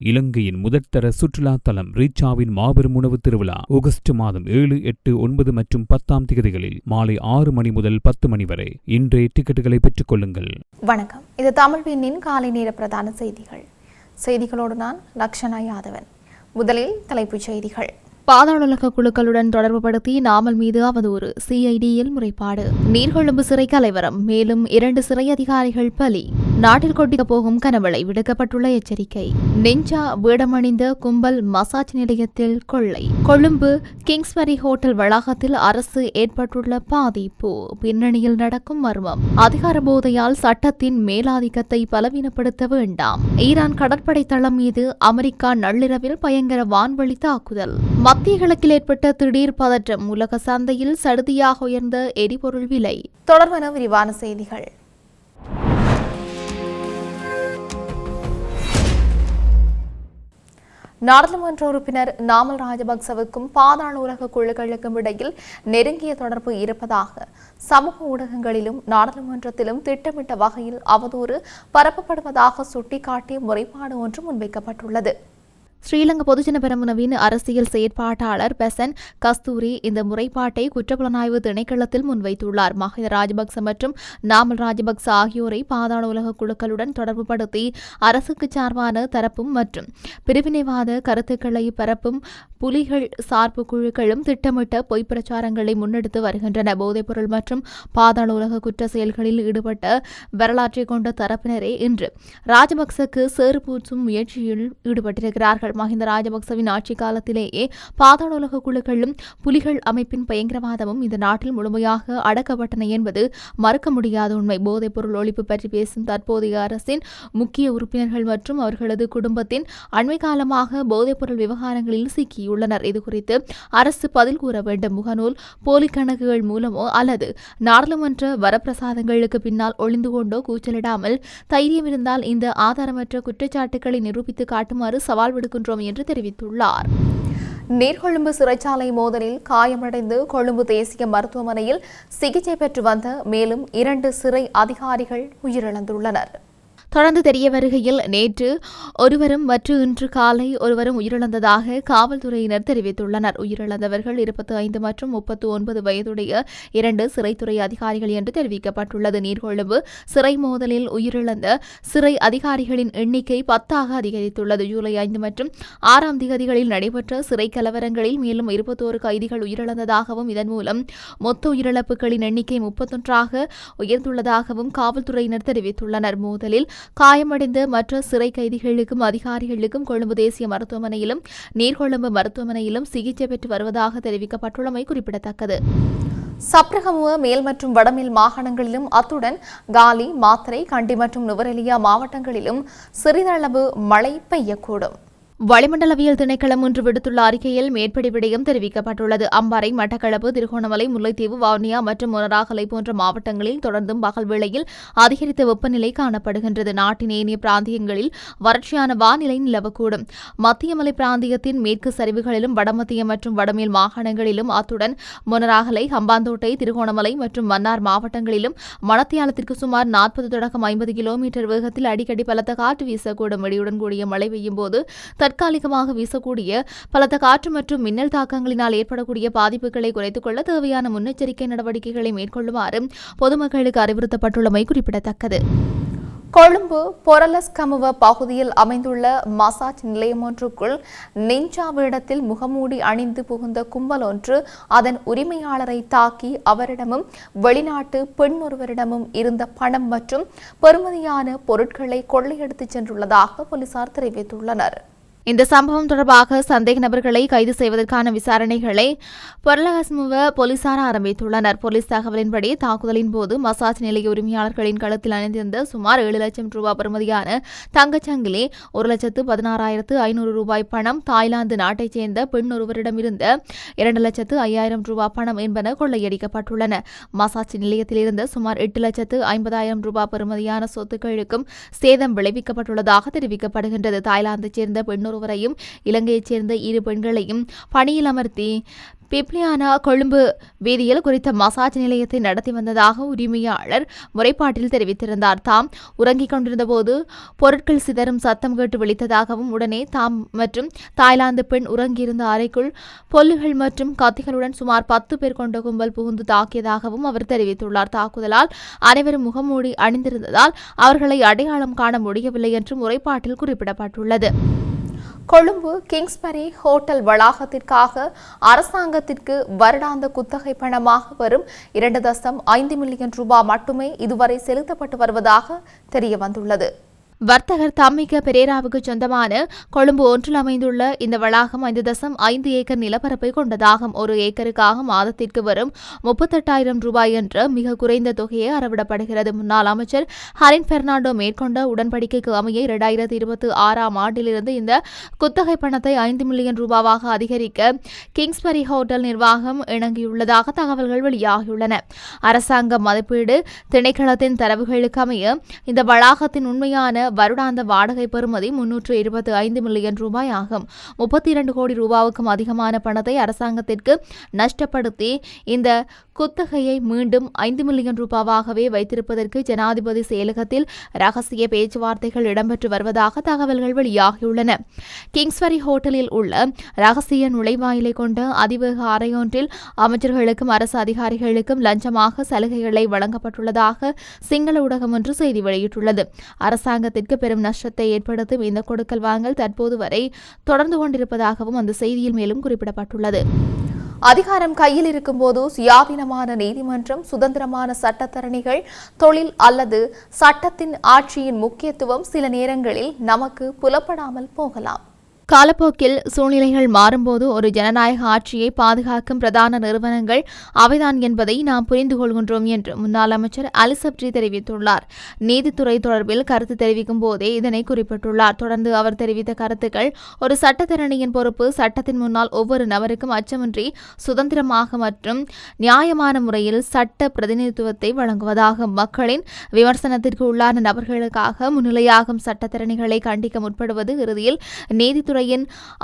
இலங்கையின் முதற்தர சுற்றுலா தலம் ரீச்சாவின் மாபெரும் உணவு திருவிழா ஆகஸ்ட் மாதம் 7, 8, 9 மற்றும் 10 தேதிகளில் மாலை 6 மணி முதல் 10 மணி வரை இன்றைய டிக்கெட்டுகளை பெற்றுக் கொள்ளுங்கள். வணக்கம், இது தமிழ்வினின் காலை நேர பிரதான செய்திகள். செய்திகளோடு நான் லக்ஷனா யாதவன். முதலில் தலைப்புச் செய்திகள். பாதாளுலக குழுக்களுடன் தொடர்புபடுத்தி நாமல் மீது அவதூறு, சிஐடியில் முறைப்பாடு. நீர்கொழும்பு சிறை கலைவரம், மேலும் 2 சிறை அதிகாரிகள் பலி. நாட்டில் கொட்டிக்க போகும் கனமழை, விடுக்கப்பட்டுள்ள எச்சரிக்கை. நெஞ்சா வேடமணிந்த கும்பல் மசாஜ் நிலையத்தில் கொள்ளை. கொழும்பு கிங்ஸ்பரி ஹோட்டல் வளாகத்தில் அரசு ஏற்பட்டுள்ள பாதிப்பு, பின்னணியில் நடக்கும் மர்மம். அதிகார போதையால் சட்டத்தின் மேலாதிக்கத்தை பலவீனப்படுத்த வேண்டாம். ஈரான் கடற்படை தளம் மீது அமெரிக்கா நள்ளிரவில் பயங்கர வான்வழி தாக்குதல். மத்திய கிழக்கில் ஏற்பட்ட திடீர் பதற்றம், உலக சந்தையில் சடுதியாக உயர்ந்த எரிபொருள் விலை. தொடர்பான விரிவான செய்திகள். நாடாளுமன்ற உறுப்பினர் நாமல் ராஜபக்சவுக்கும் பாதாள உலக குழுக்களுக்கும் இடையில் நெருங்கிய தொடர்பு இருப்பதாக சமூக ஊடகங்களிலும் நாடாளுமன்றத்திலும் திட்டமிட்ட வகையில் அவதூறு பரப்பப்படுவதாக சுட்டிக்காட்டி முறைப்பாடு ஒன்று முன்வைக்கப்பட்டுள்ளது. ஸ்ரீலங்கா பொதுஜன பெரமுனவின் அரசியல் செயற்பாட்டாளர் பெசன் கஸ்தூரி இந்த முறைப்பாட்டை குற்றப்புலனாய்வு திணைக்களத்தில் முன்வைத்துள்ளார். மஹிந்த ராஜபக்ச மற்றும் நாமல் ராஜபக்ச ஆகியோரை பாதாள உலக குழுக்களுடன் தொடர்புபடுத்தி அரசுக்கு சார்பான தரப்பும் மற்றும் பிரிவினைவாத கருத்துக்களை பரப்பும் புலிகள் சார்பு குழுக்களும் திட்டமிட்ட பொய் பிரச்சாரங்களை முன்னெடுத்து வருகின்றன. போதைப்பொருள் மற்றும் பாதாள உலக குற்ற செயல்களில் ஈடுபட்ட வரலாற்றை கொண்ட தரப்பினரே இன்று ராஜபக்சக்கு சேறு பூச்சும் முயற்சியில் ஈடுபட்டிருக்கிறார்கள். மஹிந்த ராஜபக்சவின் ஆட்சி காலத்திலேயே பாதாள உலக குழுக்களும் புலிகள் அமைப்பின் பயங்கரவாதமும் இந்த நாட்டில் முழுமையாக அடக்கப்பட்டன என்பது மறுக்க முடியாத உண்மை. போதைப் பொருள் ஒழிப்பு பற்றி பேசும் தற்போதைய அரசின் முக்கிய உறுப்பினர்கள் மற்றும் அவர்களது குடும்பத்தின் அண்மை காலமாக போதைப் பொருள் விவகாரங்களில் சிக்கியுள்ளனர். இதுகுறித்து அரசு பதில் கூற வேண்டும். முகநூல் போலி கணக்குகள் மூலமோ அல்லது நாடாளுமன்ற வரப்பிரசாதங்களுக்கு பின்னால் ஒளிந்து கொண்டோ கூச்சலிடாமல் தைரியம் இருந்தால் இந்த ஆதாரமற்ற குற்றச்சாட்டுகளை நிரூபித்து காட்டுமாறு சவால் விடுக்கும் என்று தெரிவித்துள்ளார். நீர்கொழும்பு சிறைச்சாலை மோதலில் காயமடைந்து கொழும்பு தேசிய மருத்துவமனையில் சிகிச்சை பெற்று வந்த மேலும் 2 சிறை அதிகாரிகள் உயிரிழந்துள்ளனர். தொடர்ந்து தெரிய வருகையில் நேற்று ஒருவரும் மற்றும் இன்று காலை ஒருவரும் உயிரிழந்ததாக காவல்துறையினர் தெரிவித்துள்ளனர். உயிரிழந்தவர்கள் 25 மற்றும் 39 வயதுடைய 2 சிறைத்துறை அதிகாரிகள் என்று தெரிவிக்கப்பட்டுள்ளது. நீர்கொழும்பு சிறை மோதலில் உயிரிழந்த சிறை அதிகாரிகளின் எண்ணிக்கை 10ஆக அதிகரித்துள்ளது. ஜூலை 5 மற்றும் 6 தேதிகளில் நடைபெற்ற சிறை கலவரங்களில் மேலும் 21 கைதிகள் உயிரிழந்ததாகவும் இதன் மூலம் மொத்த உயிரிழப்புகளின் எண்ணிக்கை 31ஆக உயர்ந்துள்ளதாகவும் காவல்துறையினர் தெரிவித்துள்ளனர். மோதலில் காயமடைந்த மற்ற சிறை கைதிகளுக்கும் அதிகாரிகளுக்கும் கொழும்பு தேசிய மருத்துவமனையிலும் நீர்கொழும்பு மருத்துவமனையிலும் சிகிச்சை பெற்று வருவதாக தெரிவிக்கப்பட்டுள்ளமை குறிப்பிடத்தக்கது. சப்ரகமுவ மேல் மற்றும் வடமேல் மாகாணங்களிலும் அத்துடன் காலி, மாத்தறை, கண்டி மற்றும் நுவரெலியா மாவட்டங்களிலும் சிறிதளவு மழை பெய்யக்கூடும். வளிமண்டலவியல் திணைக்களம் ஒன்று விடுத்துள்ள அறிக்கையில் மேற்படி விடயம் தெரிவிக்கப்பட்டுள்ளது. அம்பாறை, மட்டக்களப்பு, திருகோணமலை, முல்லைத்தீவு, வவுனியா மற்றும் மொனராகலை போன்ற மாவட்டங்களில் தொடர்ந்தும் பகல் வேளையில் அதிகரித்த வெப்பநிலை காணப்படுகின்றது. நாட்டின் ஏனைய பிராந்தியங்களில் வறட்சியான வானிலை நிலவக்கூடும். மத்திய மலை பிராந்தியத்தின் மேற்கு சரிவுகளிலும் வடமத்திய மற்றும் வடமேல் மாகாணங்களிலும் அத்துடன் மொனராகலை, ஹம்பாந்தோட்டை, திருகோணமலை மற்றும் மன்னார் மாவட்டங்களிலும் மணத்தியாலத்திற்கு சுமார் 40 தொடக்கம் 50 கிலோமீட்டர் வேகத்தில் அடிக்கடி பலத்த காற்று வீசக்கூடும். இடியுடன் கூடிய மழை பெய்யும் போது தற்காலிகமாக வீசக்கூடிய பலத்த காற்று மற்றும் மின்னல் தாக்கங்களினால் ஏற்படக்கூடிய பாதிப்புகளை குறைத்துக் கொள்ள தேவையான முன்னெச்சரிக்கை நடவடிக்கைகளை மேற்கொள்ளுமாறு பொதுமக்களுக்கு அறிவுறுத்தப்பட்டுள்ளமை குறிப்பிடத்தக்கது. கொழும்பு பொரலஸ்கமுவ பகுதியில் அமைந்துள்ள மசாஜ் நிலையம் ஒன்றுக்குள் நெஞ்சா வேடத்தில் முகமூடி அணிந்து புகுந்த கும்பல் ஒன்று அதன் உரிமையாளரை தாக்கி அவரிடமும் வெளிநாட்டு பெண் ஒருவரிடமும் இருந்த பணம் மற்றும் பெறுமதியான பொருட்களை கொள்ளையடித்துச் சென்றுள்ளதாக போலீசார் தெரிவித்துள்ளனர். இந்த சம்பவம் தொடர்பாக சந்தேக நபர்களை கைது செய்வதற்கான விசாரணைகளை பொரலகஸ்முவ போலீசார் ஆரம்பித்துள்ளனர். போலீஸ் தகவலின்படி தாக்குதலின் போது மசாஜ் நிலைய உரிமையாளர்களின் களத்தில் அணிந்திருந்த சுமார் 7 லட்சம் ரூபாய் பெறுமதியான தங்கச்சங்கிலி, 1,16,500 ரூபாய் பணம், தாய்லாந்து நாட்டைச் சேர்ந்த பெண் ஒருவரிடமிருந்த 2,05,000 ரூபாய் பணம் என்பன கொள்ளையடிக்கப்பட்டுள்ளன. மசாஜ் நிலையத்தில் இருந்த சுமார் 8,50,000 ரூபாய் பெறுமதியான சொத்துக்களுக்கும் சேதம் விளைவிக்கப்பட்டுள்ளதாக தெரிவிக்கப்படுகின்றது. தாய்லாந்தைச் சேர்ந்த பெண் ஒருவரையும் இலங்கையைச் சேர்ந்த 2 பெண்களையும் பணியில் அமர்த்தி பிப்ளியானா கொழும்பு வீதியில் குறித்த மசாஜ் நிலையத்தை நடத்தி வந்ததாக உரிமையாளர் முறைப்பாட்டில் தெரிவித்திருந்தார். தாம் உறங்கிக் கொண்டிருந்த போது பொருட்கள் சிதறும் சத்தம் கேட்டு விழித்ததாகவும் உடனே தாம் மற்றும் தாய்லாந்து பெண் உறங்கியிருந்த அறைக்குள் பொல்லுகள் மற்றும் கத்திகளுடன் சுமார் 10 பேர் கொண்ட கும்பல் புகுந்து தாக்கியதாகவும் அவர் தெரிவித்துள்ளார். தாக்குதலால் அனைவரும் முகமூடி அணிந்திருந்ததால் அவர்களை அடையாளம் காண முடியவில்லை என்று முறைப்பாட்டில் குறிப்பிடப்பட்டுள்ளது. கொழும்பு கிங்ஸ்பரி ஹோட்டல் வளாகத்திற்காக அரசாங்கத்திற்கு வருடாந்த குத்தகை பணமாக வரும் 2.5 மில்லியன் ரூபாய் மட்டுமே இதுவரை செலுத்தப்பட்டு வருவதாக தெரியவந்துள்ளது. வர்த்தகர் தம்மிக்க பெரேராவுக்கு சொந்தமான கொழும்பு ஒன்றில் அமைந்துள்ள இந்த வளாகம் 5.5 ஏக்கர் நிலப்பரப்பை கொண்டதாகும். 1 ஏக்கருக்காக மாதத்திற்கு வரும் 38,000 ரூபாய் என்ற மிக குறைந்த தொகையை அறவிடப்படுகிறது. முன்னாள் அமைச்சர் ஹரின் பெர்னாண்டோ மேற்கொண்ட உடன்படிக்கைக்கு அமைய 2026ஆம் ஆண்டிலிருந்து இந்த குத்தகை பணத்தை 5 மில்லியன் ரூபாவாக அதிகரிக்க கிங்ஸ்பரி ஹோட்டல் நிர்வாகம் இணங்கியுள்ளதாக தகவல்கள் வெளியாகியுள்ளன. அரசாங்க மதிப்பீடு திணைக்களத்தின் தரவுகளுக்கு அமைய இந்த வளாகத்தின் உண்மையான வருடாந்த வாடகை பெறுமதி 325 மில்லியன் ரூபாய் ஆகும். 32 கோடி ரூபாவுக்கும் அதிகமான பணத்தை அரசாங்கத்திற்கு நஷ்டப்படுத்தி இந்த குத்தகையை மீண்டும் 5 மில்லியன் ரூபாவாகவே வைத்திருப்பதற்கு ஜனாதிபதி செயலகத்தில் ரகசிய பேச்சுவார்த்தைகள் இடம்பெற்று வருவதாக தகவல்கள் வெளியாகியுள்ளன. கிங்ஸ்பரி ஹோட்டலில் உள்ள ரகசிய நுழைவாயிலை கொண்ட அதிவேக அறையொன்றில் அமைச்சர்களுக்கும் அரசு அதிகாரிகளுக்கும் லஞ்சமாக சலுகைகளை வழங்கப்பட்டுள்ளதாக சிங்கள ஊடகம் ஒன்று செய்தி வெளியிட்டுள்ளது. அரசாங்கத்திற்கு பெரும் நஷ்டத்தை ஏற்படுத்தும் இந்த கொடுக்கல் வாங்கல் தற்போது வரை தொடர்ந்து கொண்டிருப்பதாகவும் அந்த செய்தியில் மேலும் குறிப்பிடப்பட்டுள்ளது. அதிகாரம் கையில் இருக்கும்போது சுயாதீனமான நீதிமன்றம், சுதந்திரமான சட்டத்தரணிகள், தொழில் அல்லது சட்டத்தின் ஆட்சியின் முக்கியத்துவம் சில நேரங்களில் நமக்கு புலப்படாமல் போகலாம். காலப்போக்கில் சூழ்நிலைகள் மாறும்போது ஒரு ஜனநாயக ஆட்சியை பாதுகாக்கும் பிரதான நிறுவனங்கள் அவைதான் என்பதை நாம் புரிந்து கொள்கின்றோம் என்று முன்னாள் அமைச்சர் அலிசப்ரி தெரிவித்துள்ளார். நீதித்துறை தொடர்பில் கருத்து தெரிவிக்கும் போதே இதனை குறிப்பிட்டுள்ளார். தொடர்ந்து அவர் தெரிவித்த கருத்துக்கள், ஒரு சட்டத்தரணியின் பொறுப்பு சட்டத்தின் முன்னால் ஒவ்வொரு நபருக்கும் அச்சமின்றி சுதந்திரமாக மற்றும் நியாயமான முறையில் சட்ட பிரதிநிதித்துவத்தை வழங்குவதாகும். மக்களின் விமர்சனத்திற்கு உள்ளான நபர்களுக்காக முன்னிலையாகும் சட்டத்தரணிகளை கண்டிக்க முற்படுவது இறுதியில் நீதித்துறை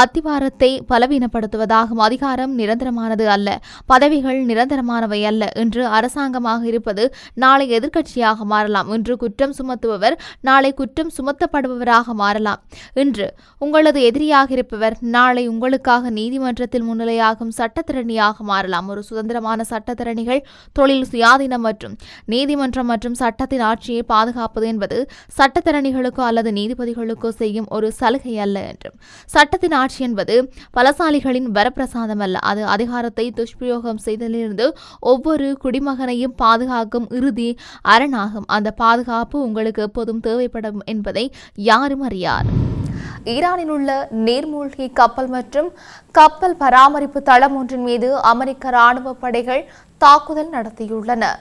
அத்திவாரத்தை பலவீனப்படுத்துவதாகும். அதிகாரம் நிரந்தரமானது அல்ல, பதவிகள் நிரந்தரமானவை அல்ல. இன்று அரசாங்கமாக இருப்பது நாளை எதிர்க்கட்சியாக மாறலாம். இன்று குற்றம் சுமத்துபவர் நாளை குற்றம் சுமத்தப்படுபவராக மாறலாம். இன்று உங்களது எதிரியாக இருப்பவர் நாளை உங்களுக்காக நீதிமன்றத்தில் முன்னிலையாகும் சட்டத்திறனியாக மாறலாம். ஒரு சுதந்திரமான சட்டத்திறனிகள் தொழில் சுயாதீனம் மற்றும் நீதிமன்றம் மற்றும் சட்டத்தின் ஆட்சியை பாதுகாப்பது என்பது சட்டத்திறனிகளுக்கோ அல்லது நீதிபதிகளுக்கோ செய்யும் ஒரு சலுகை அல்ல என்றும், சட்டத்தின் ஆட்சி என்பது பலசாலிகளின் வரப்பிரசாதம் அல்ல, அது அதிகாரத்தை துஷ்பிரயோகம் செய்ததிலிருந்து ஒவ்வொரு குடிமகனையும் பாதுகாக்கும் இறுதி அரணாகும். அந்த பாதுகாப்பு உங்களுக்கு எப்போதும் தேவைப்படும் என்பதை யாரும் அறியார். ஈரானில் உள்ள நீர்மூழ்கி கப்பல் மற்றும் கப்பல் பராமரிப்பு தளம் ஒன்றின் மீது அமெரிக்க ராணுவ படைகள் தாக்குதல் நடத்தியுள்ளன.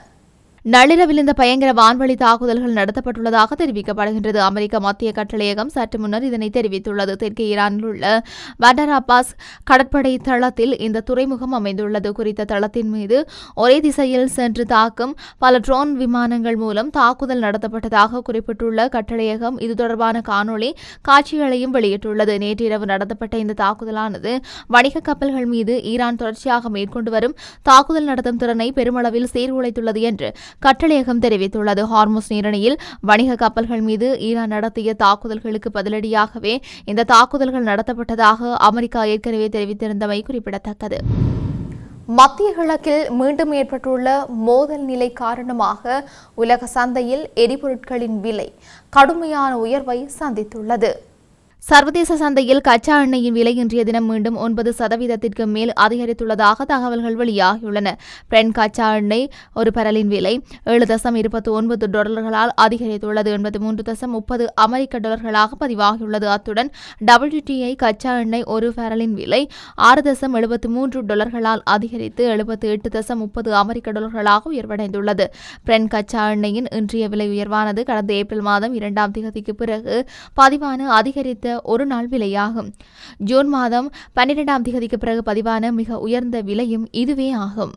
நள்ளிரவில் இந்த பயங்கர வான்வழி தாக்குதல்கள் நடத்தப்பட்டுள்ளதாக தெரிவிக்கப்படுகின்றது. அமெரிக்க மத்திய கட்டளையகம் சற்று முன்னர் இதனை தெரிவித்துள்ளது. தெற்கு ஈரானில் உள்ள பண்டர் அப்பாஸ் கடற்படை தளத்தில் இந்த துறைமுகம் அமைந்துள்ளது. குறித்த தளத்தின் மீது ஒரே திசையில் சென்று தாக்கும் பல ட்ரோன் விமானங்கள் மூலம் தாக்குதல் நடத்தப்பட்டதாக குறிப்பிட்டுள்ள கட்டளையகம் இது தொடர்பான காணொளி காட்சிகளையும் வெளியிட்டுள்ளது. நேற்றிரவு நடத்தப்பட்ட இந்த தாக்குதலானது வணிக கப்பல்கள் மீது ஈரான் தொடர்ச்சியாக மேற்கொண்டு வரும் தாக்குதல் நடத்தும் திறனை பெருமளவில் சீர்குலைத்துள்ளது என்று கட்டளையகம் தெரிவித்துள்ளது. ஹார்முஸ் நீரிணையில் வணிக கப்பல்கள் மீது ஈரான் நடத்திய தாக்குதல்களுக்கு பதிலடியாகவே இந்த தாக்குதல்கள் நடத்தப்பட்டதாக அமெரிக்கா ஏற்கனவே தெரிவித்திருந்தமை குறிப்பிடத்தக்கது. மத்திய கிழக்கில் மீண்டும் ஏற்பட்டுள்ள மோதல் நிலை காரணமாக உலக சந்தையில் எரிபொருட்களின் விலை கடுமையான உயர்வை சந்தித்துள்ளது. சர்வதேச சந்தையில் கச்சா எண்ணெயின் விலை இன்றைய தினம் மீண்டும் 9% மேல் அதிகரித்துள்ளதாக தகவல்கள் வெளியாகியுள்ளன. பிரெண்ட் கச்சா எண்ணெய் ஒரு பரலின் விலை $7.29 அதிகரித்துள்ளது. 83.30 அமெரிக்க டாலர்களாக பதிவாகியுள்ளது. அத்துடன் WTI கச்சா எண்ணெய் ஒரு பரலின் விலை $6.73 அதிகரித்து 78.30 அமெரிக்க டாலர்களாக உயர்வடைந்துள்ளது. பிரெண்ட் கச்சா எண்ணெயின் இன்றைய விலை உயர்வானது கடந்த ஏப்ரல் மாதம் 2ஆம் தேதிக்கு பிறகு பதிவான அதிகரித்த ஒரு நாள் விலையாகும். ஜூன் மாதம் 12ஆம் தேதிக்கு பிறகு பதிவான மிக உயர்ந்த விலையும் இதுவே ஆகும்.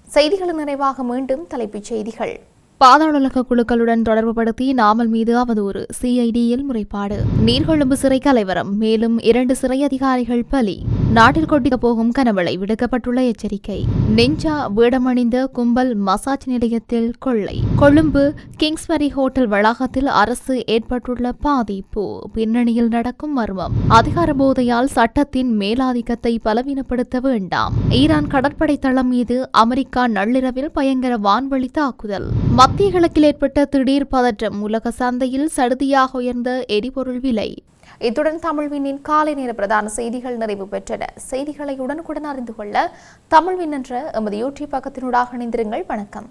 செய்திகளின் நிறைவாக மீண்டும் தலைப்புச் செய்திகள். பாதாளுலக குழுக்களுடன் தொடர்புபடுத்தி நாமல் மீது அவதூறு, சிஐடியில் முறைப்பாடு. நீர்கொழும்பு சிறை கலைவரம், மேலும் 2 சிறை அதிகாரிகள் பலி. நாட்டில் கொட்டிக்க போகும் கனமழை, விடுக்கப்பட்டுள்ள எச்சரிக்கை. நெஞ்சா வேடமணிந்த கும்பல் மசாஜ் நிலையத்தில் கொள்ளை. கொழும்பு கிங்ஸ்பரி ஹோட்டல் வளாகத்தில் அரசு ஏற்பட்டுள்ள பாதிப்பு, பின்னணியில் நடக்கும் மர்மம். அதிகார போதையால் சட்டத்தின் மேலாதிக்கத்தை பலவீனப்படுத்த வேண்டாம். ஈரான் கடற்படை தளம் மீது அமெரிக்கா நள்ளிரவில் பயங்கர வான்வழி தாக்குதல். மத்திய கிழக்கில் ஏற்பட்ட திடீர் பதற்றம், உலக சந்தையில் சடுதியாக உயர்ந்த எரிபொருள் விலை. இத்துடன் தமிழ்வினின் காலை நேர பிரதான செய்திகள் நிறைவு பெற்றன. செய்திகளை உடனுக்குடன் அறிந்து கொள்ள தமிழ்வின் என்ற எமது யூடியூப் பக்கத்தினூடாக இணைந்திருங்கள். வணக்கம்.